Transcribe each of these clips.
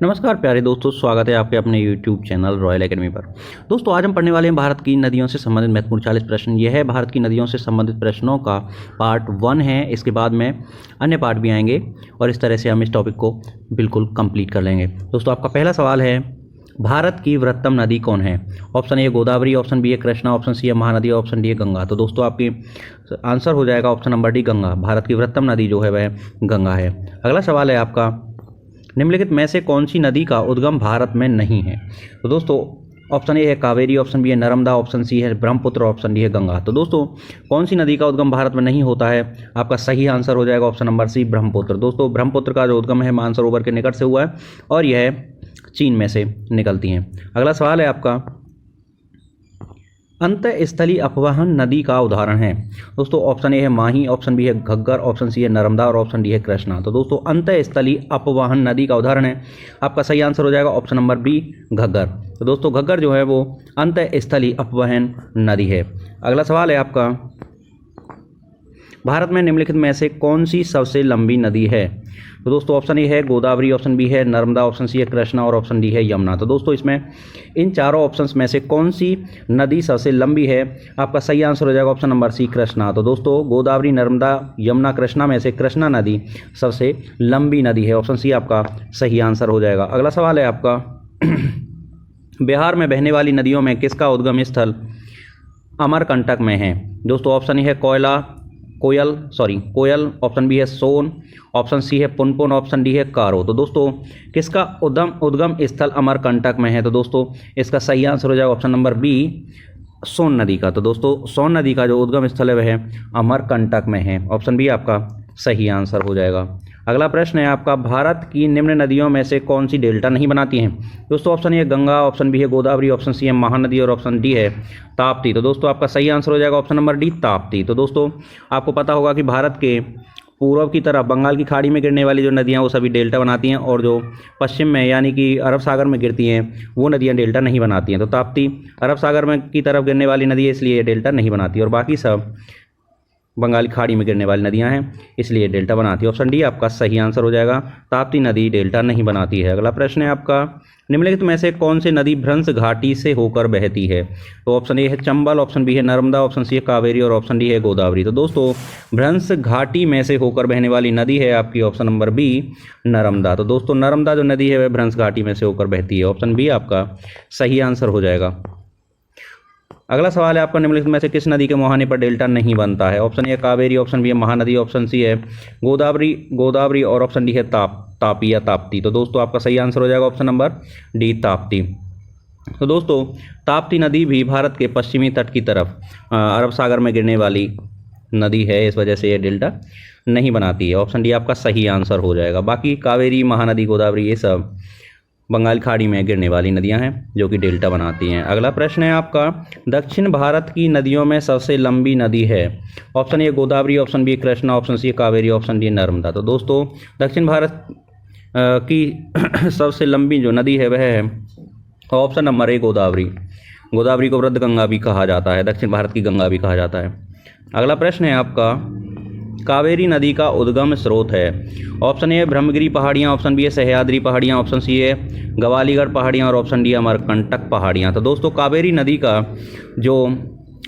नमस्कार प्यारे दोस्तों, स्वागत है आपके अपने YouTube चैनल रॉयल एकेडमी पर। दोस्तों आज हम पढ़ने वाले हैं भारत की नदियों से संबंधित महत्वपूर्ण 40 प्रश्न। यह है भारत की नदियों से संबंधित प्रश्नों का पार्ट 1 है। इसके बाद में अन्य पार्ट भी आएंगे और इस तरह से हम इस टॉपिक को बिल्कुल कंप्लीट कर लेंगे। दोस्तों आपका पहला सवाल है, भारत की वृहत्तम नदी कौन है? Option A Godavari, option B है कृष्णा, ऑप्शन सी है महानदी, ऑप्शन डी है गंगा। तो दोस्तों आपकी आंसर हो जाएगा option number D, Ganga. Bharat की वृहत्तम नदी जो है वह गंगा है। अगला सवाल है आपका, निम्नलिखित में से कौन सी नदी का उद्गम भारत में नहीं है? तो दोस्तों ऑप्शन ए है कावेरी, ऑप्शन बी है नर्मदा, ऑप्शन सी है ब्रह्मपुत्र, ऑप्शन डी है गंगा। तो दोस्तों कौन सी नदी का उद्गम भारत में नहीं होता है? आपका सही आंसर हो जाएगा ऑप्शन नंबर सी, ब्रह्मपुत्र। दोस्तों ब्रह्मपुत्र का जो उद्गम है मानसरोवर के निकट से हुआ है और यह चीन में से निकलती हैं। अगला सवाल है आपका, अंतःस्थलीय अपवहन नदी का उदाहरण है? दोस्तों ऑप्शन ए है माही, ऑप्शन बी है घग्गर, ऑप्शन सी है नर्मदा और ऑप्शन डी है कृष्णा। तो दोस्तों अंतःस्थलीय अपवहन नदी का उदाहरण है, आपका सही आंसर हो जाएगा ऑप्शन नंबर बी, घग्गर। तो दोस्तों घग्गर जो है वो अंतःस्थलीय अपवहन नदी है। अगला सवाल है आपका, भारत में निम्नलिखित में से कौन सी सबसे लंबी नदी है? तो दोस्तों ऑप्शन ए है गोदावरी, ऑप्शन बी है नर्मदा, ऑप्शन सी है कृष्णा और ऑप्शन डी है यमुना। तो दोस्तों इसमें इन चारों ऑप्शंस में से कौन सी नदी सबसे लंबी है? आपका सही आंसर हो जाएगा ऑप्शन नंबर सी, कृष्णा। तो दोस्तों गोदावरी, नर्मदा, यमुना, कृष्णा में से कृष्णा नदी सबसे लंबी नदी है। ऑप्शन सी आपका सही आंसर हो जाएगा। अगला सवाल है आपका, बिहार में बहने वाली नदियों में किसका उद्गम स्थल अमरकंटक में है? दोस्तों ऑप्शन ए है कोयल, ऑप्शन बी है सोन, ऑप्शन सी है पुनपुन, ऑप्शन डी है कारो। तो दोस्तों किसका उद्गम स्थल अमरकंटक में है? तो दोस्तों इसका सही आंसर हो जाएगा ऑप्शन नंबर बी, सोन नदी का। तो दोस्तों सोन नदी का जो उद्गम स्थल है वह अमरकंटक में है। ऑप्शन बी आपका सही आंसर हो जाएगा। अगला प्रश्न है आपका, भारत की निम्न नदियों में से कौन सी डेल्टा नहीं बनाती हैं? दोस्तों ऑप्शन ए है गंगा, ऑप्शन बी है गोदावरी, ऑप्शन सी है महानदी और ऑप्शन डी है ताप्ती। तो दोस्तों आपका सही आंसर हो जाएगा ऑप्शन नंबर डी, ताप्ती। तो दोस्तों आपको पता होगा कि भारत के पूर्व की तरफ बंगाल की खाड़ी में गिरने वाली जो नदियाँ वो सभी डेल्टा बनाती हैं और जो पश्चिम में यानी कि अरब सागर में गिरती हैं वो नदियाँ डेल्टा नहीं बनाती हैं। तो ताप्ती अरब सागर में की तरफ गिरने वाली नदी है, इसलिए डेल्टा नहीं बनाती, और बाकी सब बंगाली खाड़ी में गिरने वाली नदियां हैं इसलिए डेल्टा बनाती है। ऑप्शन डी आपका सही आंसर हो जाएगा, ताप्ती नदी डेल्टा नहीं बनाती है। अगला प्रश्न है आपका, निम्नलिखित में से कौन सी नदी भ्रंश घाटी से होकर बहती है? तो ऑप्शन ए है चंबल, ऑप्शन बी है नर्मदा, ऑप्शन सी है कावेरी और ऑप्शन डी है गोदावरी। तो दोस्तों भ्रंश घाटी में से होकर बहने वाली नदी है आपकी ऑप्शन नंबर बी, नर्मदा। तो दोस्तों नर्मदा जो नदी है वह भ्रंश घाटी में से होकर बहती है। ऑप्शन बी आपका सही आंसर हो जाएगा। अगला सवाल है आपका, निम्नलिखित में से किस नदी के मुहाने पर डेल्टा नहीं बनता है? Option A Kaveri, option B है महानदी, ऑप्शन सी है गोदावरी और ऑप्शन डी है तापी या ताप्ती। तो दोस्तों आपका सही आंसर हो जाएगा ऑप्शन नंबर डी, ताप्ती। तो दोस्तों ताप्ती नदी भी भारत के पश्चिमी तट की तरफ अरब सागर में गिरने वाली नदी है, इस वजह से ये डेल्टा नहीं बनाती है। ऑप्शन डी आपका सही आंसर हो जाएगा। बाकी कावेरी, महानदी, गोदावरी ये सब बंगाल खाड़ी में गिरने वाली नदियां हैं जो कि डेल्टा बनाती हैं। अगला प्रश्न है आपका, दक्षिण भारत की नदियों में सबसे लंबी नदी है? Option A Godavari, option B Krishna, option C Kaveri, option D Narmada. तो दोस्तों दक्षिण भारत की सबसे लंबी जो नदी है वह है option number A Godavari. Godavari को वृद्ध गंगा भी कहा जाता है, दक्षिण भारत की गंगा भी कहा जाता है। अगला प्रश्न है आपका, कावेरी नदी का उद्गम स्रोत है? ऑप्शन ए ब्रह्मगिरी पहाड़ियाँ, ऑप्शन बी है सह्याद्री पहाड़ियाँ, ऑप्शन सी है गवालीगढ़ पहाड़ियाँ और ऑप्शन डी अमरकंटक पहाड़ियाँ। तो दोस्तों कावेरी नदी का जो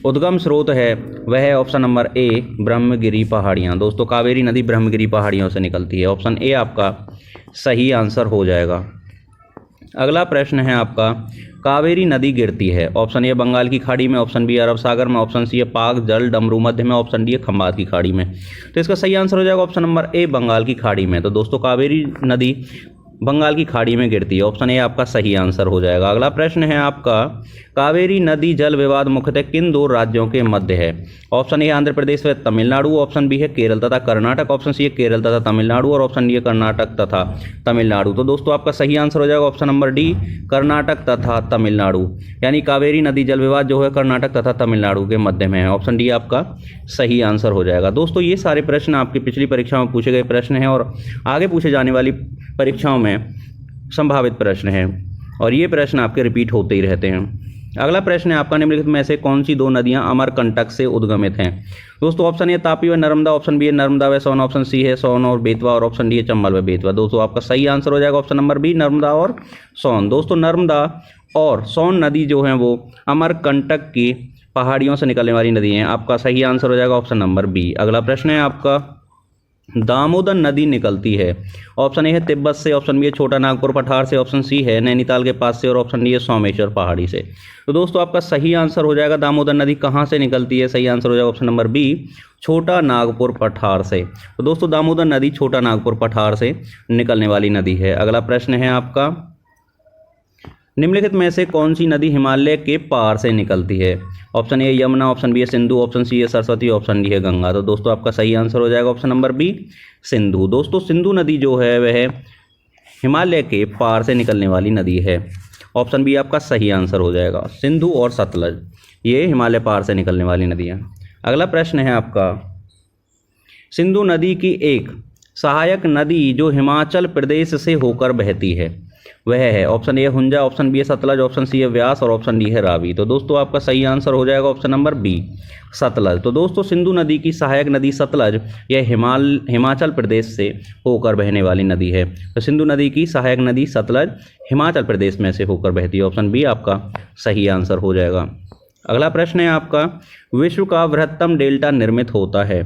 उद्गम स्रोत है वह है ऑप्शन नंबर ए, ब्रह्मगिरी पहाड़ियाँ। दोस्तों कावेरी नदी ब्रह्मगिरी पहाड़ियों से निकलती है। ऑप्शन ए आपका सही आंसर हो जाएगा। अगला प्रश्न है आपका, कावेरी नदी गिरती है? ऑप्शन ए बंगाल की खाड़ी में, ऑप्शन बी अरब सागर में, ऑप्शन सी है पाक जल डमरू मध्य में, ऑप्शन डी है खंबात की खाड़ी में। तो इसका सही आंसर हो जाएगा ऑप्शन नंबर ए, बंगाल की खाड़ी में। तो दोस्तों कावेरी नदी बंगाल की खाड़ी में गिरती है। ऑप्शन ए आपका सही आंसर हो जाएगा। अगला प्रश्न है आपका, कावेरी नदी जल विवाद मुख्यतः किन दो राज्यों के मध्य है? ऑप्शन ए आंध्र प्रदेश व तमिलनाडु, ऑप्शन बी है केरल तथा कर्नाटक, ऑप्शन सी है केरल तथा तमिलनाडु और ऑप्शन डी है कर्नाटक तथा तमिलनाडु। तो दोस्तों आपका सही आंसर हो जाएगा ऑप्शन नंबर डी, कर्नाटक तथा तमिलनाडु। यानी कावेरी नदी जल विवाद जो है कर्नाटक तथा तमिलनाडु के मध्य में है। ऑप्शन डी आपका सही आंसर हो जाएगा। दोस्तों ये सारे प्रश्न आपकी पिछली परीक्षाओं में पूछे गए प्रश्न हैं और आगे पूछे जाने वाली परीक्षाओं में संभावित प्रश्न हैं और ये प्रश्न आपके रिपीट होते ही रहते हैं। अगला प्रश्न है आपका, निम्नलिखित में से कौन सी दो नदियां अमरकंटक से उद्गमित हैं? दोस्तों ऑप्शन ए तापी व नर्मदा, ऑप्शन बी है नर्मदा व सोन, ऑप्शन सी है सोन और बेतवा और ऑप्शन डी है चंबल व बेतवा। दोस्तों आपका सही आंसर हो जाएगा ऑप्शन नंबर बी, नर्मदा और सोन। दोस्तों नर्मदा और सोन नदी जो है वो अमरकंटक की पहाड़ियों से निकलने वाली नदी है। आपका सही आंसर हो जाएगा ऑप्शन नंबर बी। अगला प्रश्न है आपका, दामोदर नदी निकलती है, ऑप्शन ए है तिब्बत से, ऑप्शन बी है छोटा नागपुर पठार से, ऑप्शन सी है नैनीताल के पास से और ऑप्शन डी है सोमेश्वर पहाड़ी से। तो दोस्तों आपका सही आंसर हो जाएगा, दामोदर नदी कहाँ से निकलती है? सही आंसर हो जाएगा ऑप्शन नंबर बी, छोटा नागपुर पठार से। तो दोस्तों दामोदर नदी छोटा नागपुर पठार से निकलने वाली नदी है। अगला प्रश्न है आपका, निम्नलिखित में से कौन सी नदी हिमालय के पार से निकलती है? Option A Yamuna, option B है सिंधु, ऑप्शन सी है सरस्वती, ऑप्शन डी है गंगा। तो दोस्तों आपका सही आंसर हो जाएगा ऑप्शन नंबर बी, सिंधु। दोस्तों सिंधु नदी जो है वह हिमालय के पार से निकलने वाली नदी है। ऑप्शन बी आपका सही आंसर हो जाएगा, सिंधु और सतलज ये हिमालय पार से निकलने वाली नदियाँ। अगला प्रश्न है आपका, सिंधु नदी की एक सहायक नदी जो हिमाचल प्रदेश से होकर बहती है वह है, option A Hunza, option B है सतलज, ऑप्शन सी है व्यास और ऑप्शन डी है रावी। तो दोस्तों आपका सही आंसर हो जाएगा ऑप्शन नंबर बी, सतलज। तो दोस्तों सिंधु नदी की सहायक नदी सतलज यह हिमाचल प्रदेश से होकर बहने वाली नदी है। तो सिंधु नदी की सहायक नदी सतलज हिमाचल प्रदेश में से होकर बहती है। ऑप्शन बी आपका सही आंसर हो जाएगा। अगला प्रश्न है आपका, विश्व का बृहत्तम डेल्टा निर्मित होता है,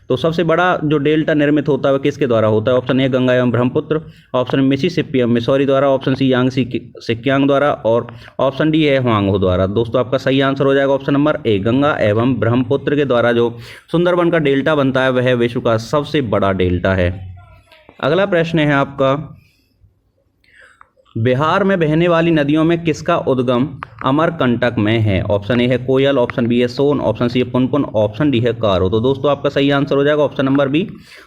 तो सबसे बड़ा जो डेल्टा निर्मित होता है वह किसके द्वारा होता है? ऑप्शन ए गंगा एवं ब्रह्मपुत्र, ऑप्शन मिसिसिपी एवं मिसौरी द्वारा, ऑप्शन सी यांगसी सिक्यांग द्वारा और ऑप्शन डी है हुआंगहो द्वारा। दोस्तों आपका सही आंसर हो जाएगा ऑप्शन नंबर ए, गंगा एवं ब्रह्मपुत्र के द्वारा जो सुंदरबन का डेल्टा बनता है वह विश्व का सबसे बड़ा डेल्टा है। अगला प्रश्न है आपका, बिहार में बहने वाली नदियों में किसका उद्गम अमरकंटक में है? ऑप्शन ए है कोयल, ऑप्शन बी है सोन, ऑप्शन सी है पुनपुन, ऑप्शन डी है कारो। तो दोस्तों आपका सही आंसर हो जाएगा ऑप्शन नंबर बी,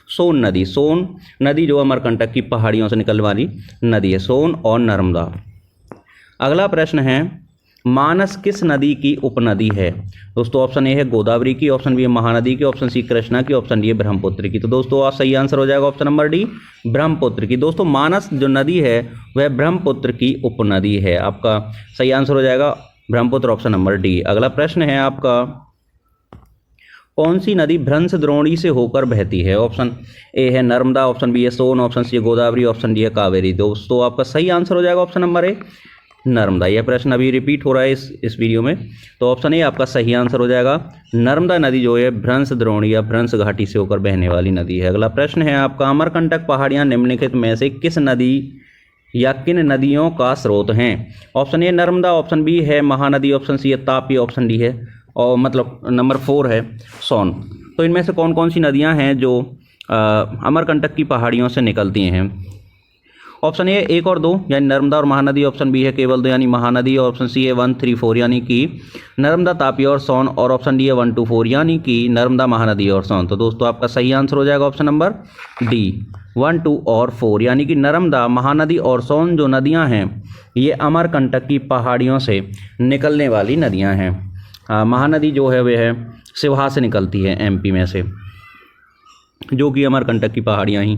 सोन नदी। सोन नदी जो अमरकंटक की पहाड़ियों से निकलने वाली नदी है, सोन और नर्मदा। अगला प्रश्न है, मानस किस नदी की उपनदी है? दोस्तों ऑप्शन ए है गोदावरी की, ऑप्शन बी है महानदी की, ऑप्शन सी कृष्णा की, ऑप्शन डी है ब्रह्मपुत्र की। तो दोस्तों आप सही आंसर हो जाएगा ऑप्शन नंबर डी, ब्रह्मपुत्र की। दोस्तों मानस जो नदी है वह ब्रह्मपुत्र की उपनदी है। आपका सही आंसर हो जाएगा ब्रह्मपुत्र, ऑप्शन नंबर डी। अगला प्रश्न है आपका, कौन सी नदी भ्रंश द्रोणी से होकर बहती है? ऑप्शन ए है नर्मदा, ऑप्शन बी है सोन, ऑप्शन सी है गोदावरी, ऑप्शन डी है कावेरी। दोस्तों आपका सही आंसर हो जाएगा ऑप्शन नंबर ए, नर्मदा। यह प्रश्न अभी रिपीट हो रहा है इस वीडियो में। तो ऑप्शन ए आपका सही आंसर हो जाएगा, नर्मदा नदी जो है भ्रंश द्रोणी या भ्रंश घाटी से होकर बहने वाली नदी है। अगला प्रश्न है आपका, अमरकंटक पहाड़ियाँ निम्नलिखित में से किस नदी या किन नदियों का स्रोत हैं? Option A Narmada, option B है महानदी, ऑप्शन सी है तापी, ऑप्शन डी है और मतलब नंबर 4 है सोन। तो इनमें से कौन कौन सी नदियाँ हैं जो अमरकंटक की पहाड़ियों से निकलती हैं? ऑप्शन ए 1 और 2 यानी नर्मदा और महानदी, ऑप्शन बी है केवल 2 यानी महानदी, और ऑप्शन सी है 1, 3, 4 यानी कि नर्मदा, तापी और सोन, और ऑप्शन डी है 1, 2, 4 यानी कि नर्मदा, महानदी और सोन। तो दोस्तों आपका सही आंसर हो जाएगा ऑप्शन नंबर डी, 1, 2 और 4 यानी कि नर्मदा, महानदी और सोन जो नदियां हैं ये अमरकंटक की पहाड़ियों से निकलने वाली नदियां हैं। महानदी जो है वह है सिवहा से निकलती है, एमपी में से, जो कि अमरकंटक की पहाड़ियां ही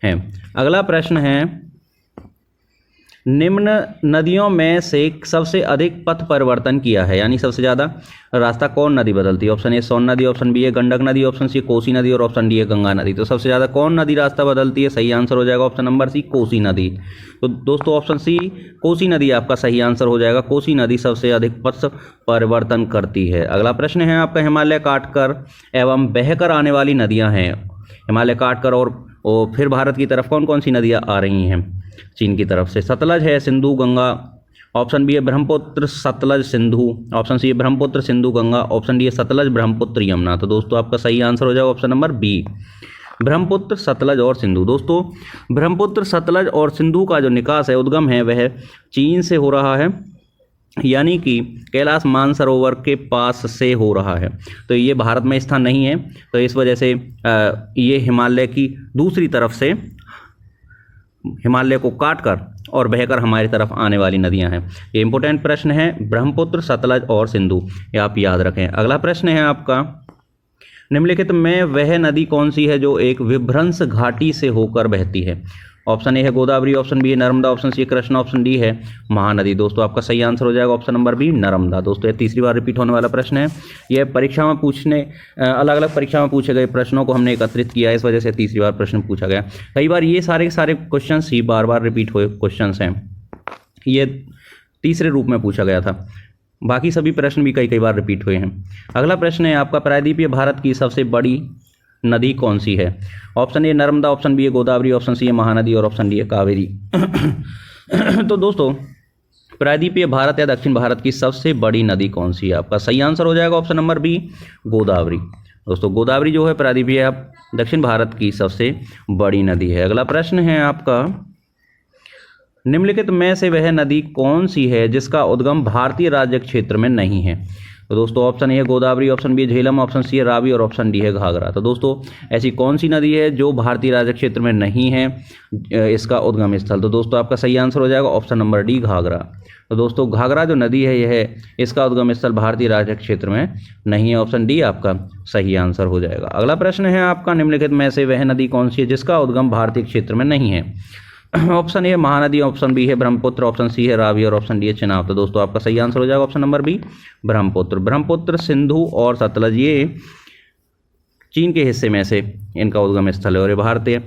हैं। अगला प्रश्न है, निम्न नदियों में से सबसे अधिक पथ परिवर्तन किया है, यानी सबसे ज़्यादा रास्ता कौन नदी बदलती है? ऑप्शन ए सोन नदी, ऑप्शन बी है गंडक नदी, ऑप्शन सी कोसी नदी और ऑप्शन डी है गंगा नदी। तो सबसे ज़्यादा कौन नदी रास्ता बदलती है? सही आंसर हो जाएगा ऑप्शन नंबर सी, कोसी नदी। तो दोस्तों ऑप्शन सी कोसी नदी आपका सही आंसर हो जाएगा, कोसी नदी सबसे अधिक पथ परिवर्तन करती है। अगला प्रश्न है आपका, हिमालय काटकर एवं बहकर आने वाली नदियाँ हैं, हिमालय काटकर और फिर भारत की तरफ कौन कौन सी नदियाँ आ रही हैं चीन की तरफ से? सतलज है, सिंधु, गंगा, ऑप्शन बी है ब्रह्मपुत्र, सतलज, सिंधु, ऑप्शन सी है ब्रह्मपुत्र, सिंधु, गंगा, ऑप्शन डी है सतलज, ब्रह्मपुत्र, यमुना। तो दोस्तों आपका सही आंसर हो जाएगा option number B, Brahmaputra, Sutlej और सिंधु। दोस्तों ब्रह्मपुत्र, सतलज और सिंधु का जो निकास है, उद्गम है, वह चीन से हो रहा है, यानी कि कैलाश मानसरोवर के पास से हो रहा है। तो ये भारत में स्थान नहीं है, तो इस वजह से ये हिमालय की दूसरी तरफ से हिमालय को काटकर और बहकर हमारी तरफ आने वाली नदियां हैं। ये इंपॉर्टेंट प्रश्न है, ब्रह्मपुत्र, सतलज और सिंधु, ये आप याद रखें। अगला प्रश्न है आपका, निम्नलिखित में वह नदी कौन सी है जो एक विभ्रंश घाटी से होकर बहती है? ऑप्शन ए है गोदावरी, ऑप्शन बी है नर्मदा, ऑप्शन सी है कृष्णा, ऑप्शन डी है महानदी। दोस्तों आपका सही आंसर हो जाएगा ऑप्शन नंबर बी नर्मदा। दोस्तों ये तीसरी बार रिपीट होने वाला प्रश्न है। यह परीक्षा में अलग अलग परीक्षा में पूछे गए प्रश्नों को हमने एकत्रित किया है, इस वजह से तीसरी बार प्रश्न पूछा गया। कई बार ये सारे क्वेश्चन ही बार बार रिपीट हुए क्वेश्चन हैं, ये तीसरे रूप में पूछा गया था, बाकी सभी प्रश्न भी कई बार रिपीट हुए हैं। अगला प्रश्न है आपका, प्रायद्वीपीय भारत की सबसे बड़ी नदी कौन सी है? Option A Narmada, option B है गोदावरी, ऑप्शन सी है महानदी और ऑप्शन डी है कावेरी। तो दोस्तों प्रायद्वीपीय भारत या दक्षिण भारत की सबसे बड़ी नदी कौन सी है? आपका सही आंसर हो जाएगा ऑप्शन नंबर बी गोदावरी। दोस्तों गोदावरी जो है प्रायद्वीपीय दक्षिण भारत की सबसे बड़ी नदी है। अगला प्रश्न है आपका, निम्नलिखित में से वह नदी कौन सी है जिसका उद्गम भारतीय राज्य क्षेत्र में नहीं है? तो दोस्तों ऑप्शन ए है गोदावरी, ऑप्शन बी है झेलम, ऑप्शन सी है रावी और ऑप्शन डी है घाघरा। तो दोस्तों ऐसी कौन सी नदी है जो भारतीय राज्य क्षेत्र में नहीं है इसका उद्गम स्थल? तो दोस्तों आपका सही आंसर हो जाएगा ऑप्शन नंबर डी घाघरा। तो दोस्तों घाघरा जो नदी है यह इसका उद्गम स्थल भारतीय राज्य क्षेत्र में नहीं है, ऑप्शन डी आपका सही आंसर हो जाएगा। अगला प्रश्न है आपका, निम्नलिखित में से वह नदी कौन सी है जिसका उद्गम भारतीय क्षेत्र में नहीं है? Option A Mahanadi, option B है ब्रह्मपुत्र, ऑप्शन सी है रावी और ऑप्शन डी है चेनाब। तो दोस्तों आपका सही आंसर हो जाएगा option number B Brahmaputra. Brahmaputra, Sindhu और सतलज ये चीन के हिस्से में से इनका उद्गम स्थल है और ये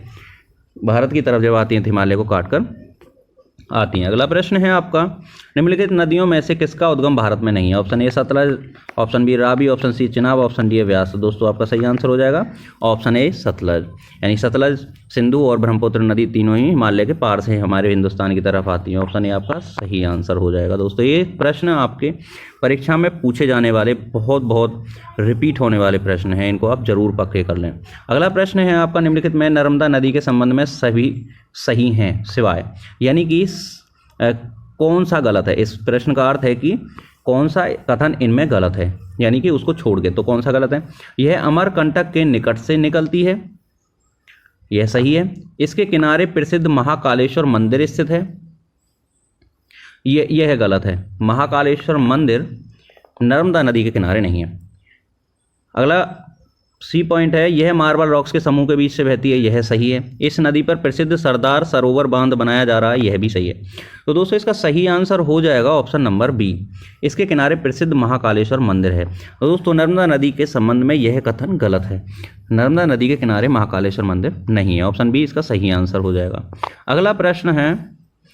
भारत की तरफ जब आती हैं हिमालय को काटकर आती हैं। अगला प्रश्न है आपका, निम्नलिखित नदियों में से किसका उद्गम भारत में नहीं है? Option A Sutlej, option B Ravi, option C Chenab, option D है व्यास। तो दोस्तों आपका सही आंसर हो जाएगा ऑप्शन ए सतलज। यानी सतलज, सिंधु और ब्रह्मपुत्र नदी तीनों ही हिमालय के पार से हमारे हिंदुस्तान की तरफ आती हैं, ऑप्शन ए आपका सही आंसर हो जाएगा। दोस्तों ये प्रश्न आपके परीक्षा में पूछे जाने वाले बहुत रिपीट होने वाले प्रश्न हैं, इनको आप जरूर पक्के कर लें। अगला प्रश्न है आपका, निम्नलिखित में नर्मदा नदी के संबंध में सभी सही हैं सिवाय, यानी कि कौन सा गलत है? इस प्रश्न का अर्थ है कि कौन सा कथन इनमें गलत है, यानी कि उसको छोड़ के तो कौन सा गलत है? यह अमरकंटक के निकट से निकलती है, यह सही है। इसके किनारे प्रसिद्ध महाकालेश्वर मंदिर स्थित है, यह गलत है। महाकालेश्वर मंदिर नर्मदा नदी के किनारे नहीं है। अगला सी पॉइंट है, यह मार्बल रॉक्स के समूह के बीच से बहती है, यह सही है। इस नदी पर प्रसिद्ध सरदार सरोवर बांध बनाया जा रहा है, यह भी सही है। तो दोस्तों इसका सही आंसर हो जाएगा ऑप्शन नंबर बी, इसके किनारे प्रसिद्ध महाकालेश्वर मंदिर है। तो दोस्तों नर्मदा नदी के संबंध में यह कथन गलत है, नर्मदा नदी के किनारे महाकालेश्वर मंदिर नहीं है, ऑप्शन बी इसका सही आंसर हो जाएगा। अगला प्रश्न है,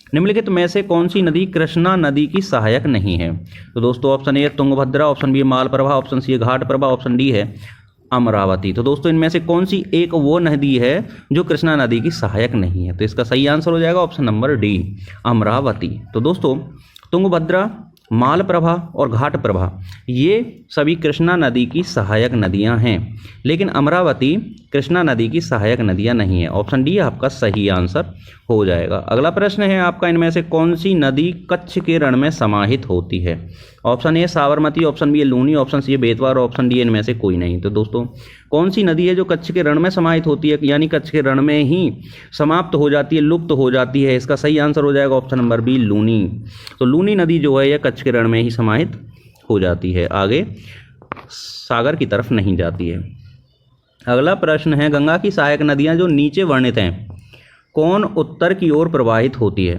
निम्नलिखित में से कौन सी नदी कृष्णा नदी की सहायक नहीं है? तो दोस्तों option A Tungabhadra, option B Malaprabha, option C Ghataprabha, option D है अमरावती। तो दोस्तों इनमें से कौन सी एक वो नदी है जो कृष्णा नदी की सहायक नहीं है? तो इसका सही आंसर हो जाएगा ऑप्शन नंबर डी अमरावती। तो दोस्तों तुंगभद्रा, मालप्रभा और घाटप्रभा ये सभी कृष्णा नदी की सहायक नदियां हैं, लेकिन अमरावती कृष्णा नदी की सहायक नदियां नहीं है, ऑप्शन डी आपका सही आंसर हो जाएगा। अगला प्रश्न है आपका, इनमें से कौन सी नदी कच्छ के रण में समाहित होती है? Option A Sabarmati, option B Luni, option C Betwa और ऑप्शन डी इनमें से कोई नहीं। तो दोस्तों कौन सी नदी है जो कच्छ के रण में समाहित होती है, यानी कच्छ के रण में ही समाप्त हो जाती है, लुप्त हो जाती है? इसका सही आंसर हो जाएगा ऑप्शन नंबर बी लूनी। तो लूनी नदी जो है यह कच्छ के रण में ही समाहित हो जाती है, आगे सागर की तरफ नहीं जाती है। अगला प्रश्न है, गंगा की सहायक नदियां जो नीचे वर्णित हैं कौन उत्तर की ओर प्रवाहित होती है?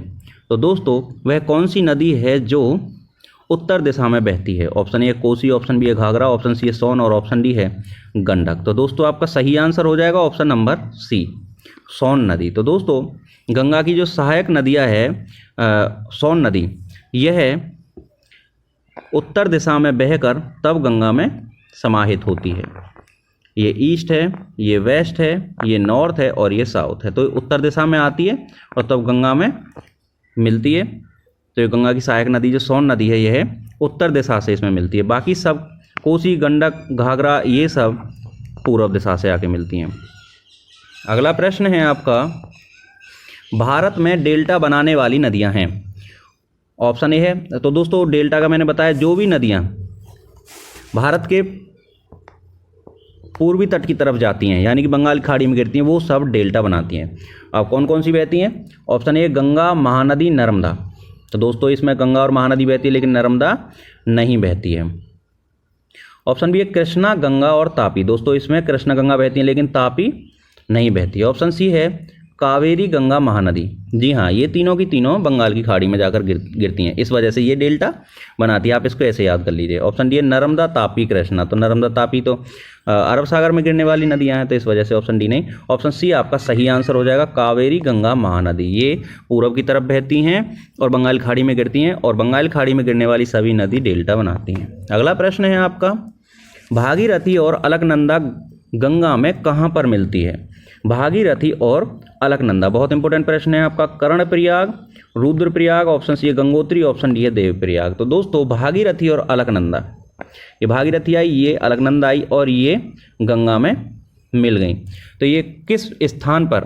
तो दोस्तों वह कौन सी नदी है जो उत्तर दिशा में बहती है? Option A Kosi, option B है घाघरा, ऑप्शन सी है सोन और ऑप्शन डी है गंडक। तो दोस्तों आपका सही आंसर हो जाएगा ऑप्शन नंबर सी सोन नदी। तो दोस्तों गंगा की जो सहायक नदियां है सोन नदी, यह उत्तर दिशा में बहकर तब गंगा में समाहित होती है। ये ईस्ट है, ये वेस्ट है, ये नॉर्थ है और ये साउथ है। तो उत्तर दिशा में आती है और तब गंगा में मिलती है। तो ये गंगा की सहायक नदी जो सोन नदी है यह उत्तर दिशा से इसमें मिलती है, बाकी सब कोसी, गंडक, घाघरा ये सब पूर्व दिशा से आके मिलती हैं। अगला प्रश्न है आपका, भारत में डेल्टा बनाने वाली नदियां हैं, ऑप्शन ए है। तो दोस्तों डेल्टा का मैंने बताया जो भी नदियां भारत के पूर्वी तट की तरफ जाती हैं, यानी कि बंगाल खाड़ी में गिरती हैं, वो सब डेल्टा बनाती हैं। अब कौन कौन सी बहती हैं? Option A Ganga, Mahanadi, Narmada. तो दोस्तों इसमें गंगा और महानदी बहती है लेकिन नर्मदा नहीं बहती है। ऑप्शन बी है कृष्णा, गंगा और तापी। दोस्तों इसमें कृष्णा गंगा बहती है लेकिन तापी नहीं बहती है। ऑप्शन सी है कावेरी गंगा महानदी। जी हाँ, ये तीनों की तीनों बंगाल की खाड़ी में जाकर गिरती हैं, इस वजह से ये डेल्टा बनाती है। आप इसको ऐसे याद कर लीजिए। ऑप्शन डी है नर्मदा, तापी, कृष्णा। तो नर्मदा, तापी तो अरब सागर में गिरने वाली नदियां हैं, तो इस वजह से ऑप्शन डी नहीं। ऑप्शन सी आपका सही आंसर हो जाएगा, कावेरी गंगा महानदी। ये पूरब की तरफ बहती हैं और बंगाल खाड़ी में गिरती हैं, और बंगाल खाड़ी में गिरने वाली सभी नदी डेल्टा बनाती हैं। अगला प्रश्न है आपका, भागीरथी और अलकनंदा गंगा में कहाँ पर मिलती है? भागीरथी और अलकनंदा, बहुत इंपॉर्टेंट प्रश्न है आपका। कर्णप्रयाग, रुद्रप्रयाग, ऑप्शन सी है गंगोत्री, ऑप्शन डी है देवप्रयाग। तो दोस्तों भागीरथी और अलकनंदा, ये भागीरथी आई, ये अलकनंदा आई और ये गंगा में मिल गई। तो ये किस स्थान पर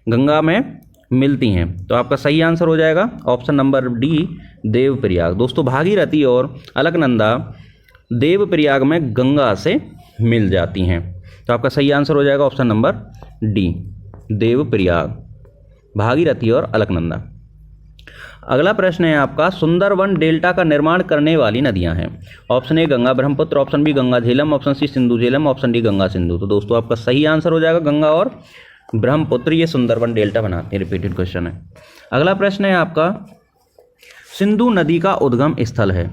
गंगा में मिलती हैं? तो आपका सही आंसर हो जाएगा ऑप्शन नंबर डी, देवप्रयाग। दोस्तों भागीरथी और अलकनंदा देवप्रयाग में गंगा से मिल जाती हैं। तो आपका सही आंसर हो जाएगा option number D, Devprayag, Bhagirathi और अलकनंदा। अगला प्रश्न है आपका, सुंदरवन डेल्टा का निर्माण करने वाली नदियां हैं। Option A Ganga Brahmaputra, option B Ganga Jhelum, option C Sindhu Jhelum, option D Ganga Sindhu. तो दोस्तों आपका सही आंसर हो जाएगा गंगा और ब्रह्मपुत्र, ये सुंदरवन डेल्टा बनाते हैं। रिपीटेड क्वेश्चन है। अगला प्रश्न है आपका, सिंधु नदी का उद्गम स्थल है।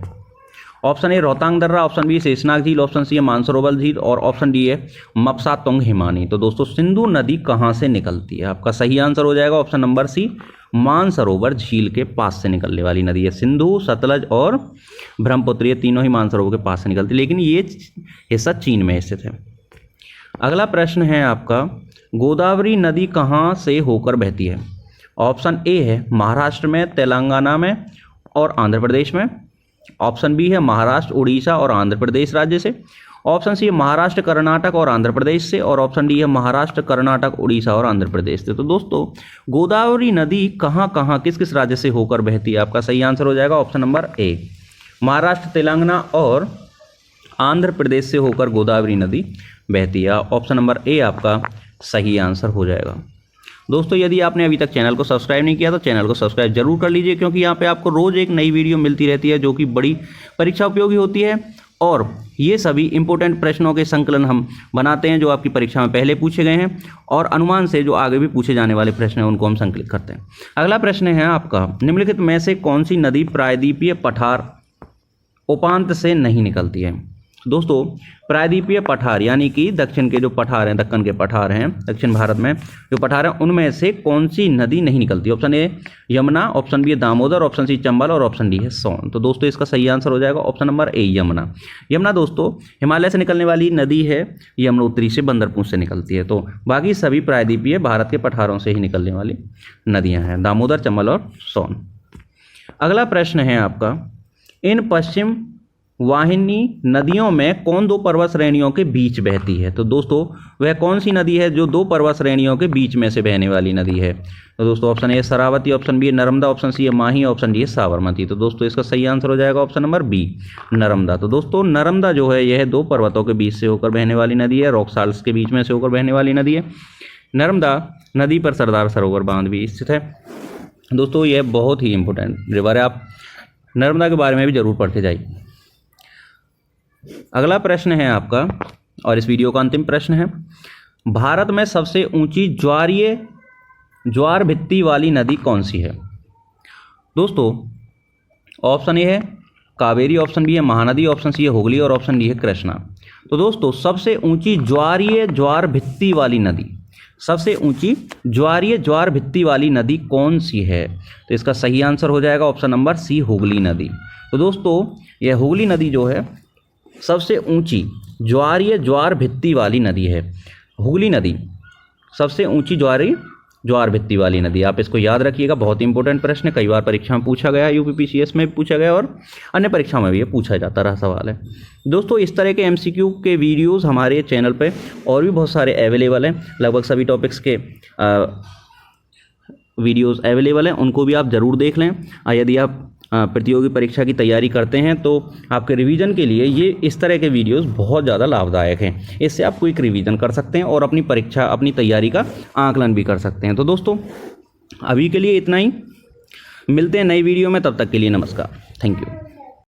ऑप्शन ए रोहतांग दर्रा, ऑप्शन बी शेषनाग झील, ऑप्शन सी है मानसरोवर झील और ऑप्शन डी है मपसा तुंग हिमानी। तो दोस्तों सिंधु नदी कहाँ से निकलती है? आपका सही आंसर हो जाएगा ऑप्शन नंबर सी, मानसरोवर झील के पास से निकलने वाली नदी है। सिंधु, सतलज और ब्रह्मपुत्र, ये तीनों ही मानसरोवर के पास से निकलती है, लेकिन ये हिस्सा चीन में स्थित है। अगला प्रश्न है आपका, गोदावरी नदी कहाँ से होकर बहती है? ऑप्शन ए है महाराष्ट्र में, तेलंगाना में और आंध्र प्रदेश में, ऑप्शन बी है महाराष्ट्र, उड़ीसा और आंध्र प्रदेश राज्य से, ऑप्शन सी है महाराष्ट्र, कर्नाटक और आंध्र प्रदेश से, और ऑप्शन डी है महाराष्ट्र, कर्नाटक, उड़ीसा और आंध्र प्रदेश से। तो दोस्तों गोदावरी नदी कहाँ कहाँ किस किस राज्य से होकर बहती है? आपका सही आंसर हो जाएगा option number A, Maharashtra, Telangana और आंध्र प्रदेश से होकर गोदावरी नदी बहती है। ऑप्शन नंबर ए आपका सही आंसर हो जाएगा। दोस्तों यदि आपने अभी तक चैनल को सब्सक्राइब नहीं किया तो चैनल को सब्सक्राइब जरूर कर लीजिए, क्योंकि यहाँ पे आपको रोज़ एक नई वीडियो मिलती रहती है जो कि बड़ी परीक्षा उपयोगी होती है, और ये सभी इंपॉर्टेंट प्रश्नों के संकलन हम बनाते हैं जो आपकी परीक्षा में पहले पूछे गए हैं, और अनुमान से जो आगे भी पूछे जाने वाले प्रश्न हैं उनको हम संकलित करते हैं। अगला प्रश्न है आपका, निम्नलिखित में से कौन सी नदी प्रायद्वीपीय पठार उपांत से नहीं निकलती है? दोस्तों प्रायद्वीपीय पठार यानी कि दक्षिण के जो पठार हैं, दक्कन के पठार हैं, दक्षिण भारत में जो पठार हैं, उनमें से कौन सी नदी नहीं निकलती? Option A Yamuna, option B Damodar, option C Chambal और ऑप्शन डी है सोन। तो दोस्तों इसका सही आंसर हो जाएगा option number A, Yamuna. Yamuna दोस्तों हिमालय से निकलने वाली नदी है, यमुनोत्री से, बंदरपूर से निकलती है। तो बाकी सभी प्रायद्वीपीय भारत के पठारों से ही निकलने वाली नदियाँ हैं, दामोदर, चंबल और सोन। अगला प्रश्न है आपका, इन पश्चिम वाहिनी नदियों में कौन दो पर्वत श्रेणियों के बीच बहती है? तो दोस्तों वह कौन सी नदी है जो दो पर्वत श्रेणियों के बीच में से बहने वाली नदी है? तो दोस्तों option A Sharavati, option B Narmada, option C है माही, ऑप्शन डी है साबरमती। तो दोस्तों इसका सही आंसर हो जाएगा ऑप्शन नंबर बी, नर्मदा। तो दोस्तों नर्मदा जो है यह दो पर्वतों के बीच से होकर बहने वाली नदी है, रॉक साल्ट्स के बीच में से होकर बहने वाली नदी है। नर्मदा नदी पर सरदार सरोवर बांध भी स्थित है। दोस्तों यह बहुत ही इंपॉर्टेंट रिवर है, आप नर्मदा के बारे में भी जरूर पढ़ते जाइए। अगला प्रश्न है आपका, और इस वीडियो का अंतिम प्रश्न है, भारत में सबसे ऊंची ज्वार भित्ति वाली नदी कौन सी है? दोस्तों ऑप्शन ए है कावेरी, ऑप्शन बी है महानदी, ऑप्शन सी है हुगली और ऑप्शन डी है कृष्णा। तो दोस्तों सबसे ऊंची ज्वार भित्ति वाली नदी, सबसे ऊंची ज्वार भित्ति वाली नदी कौन सी है? तो इसका सही आंसर हो जाएगा ऑप्शन नंबर सी, हुगली नदी। तो दोस्तों यह हुगली नदी जो है सबसे ऊंची ज्वार भित्ति वाली नदी है। हुगली नदी सबसे ऊंची ज्वार भित्ति वाली नदी, आप इसको याद रखिएगा, बहुत इंपॉर्टेंट प्रश्न है, कई बार परीक्षा में पूछा गया, यूपीपीसीएस में भी पूछा गया और अन्य परीक्षा में भी ये पूछा जाता रहा सवाल है। दोस्तों इस तरह के एमसीक्यू के वीडियोस हमारे चैनल पे और भी बहुत सारे अवेलेबल हैं, लगभग सभी टॉपिक्स के वीडियोस अवेलेबल हैं, उनको भी आप ज़रूर देख लें। यदि आप प्रतियोगी परीक्षा की तैयारी करते हैं तो आपके रिवीजन के लिए ये इस तरह के वीडियोस बहुत ज़्यादा लाभदायक हैं। इससे आप क्विक रिवीजन कर सकते हैं और अपनी परीक्षा, अपनी तैयारी का आकलन भी कर सकते हैं। तो दोस्तों अभी के लिए इतना ही, मिलते हैं नई वीडियो में, तब तक के लिए नमस्कार, थैंक यू।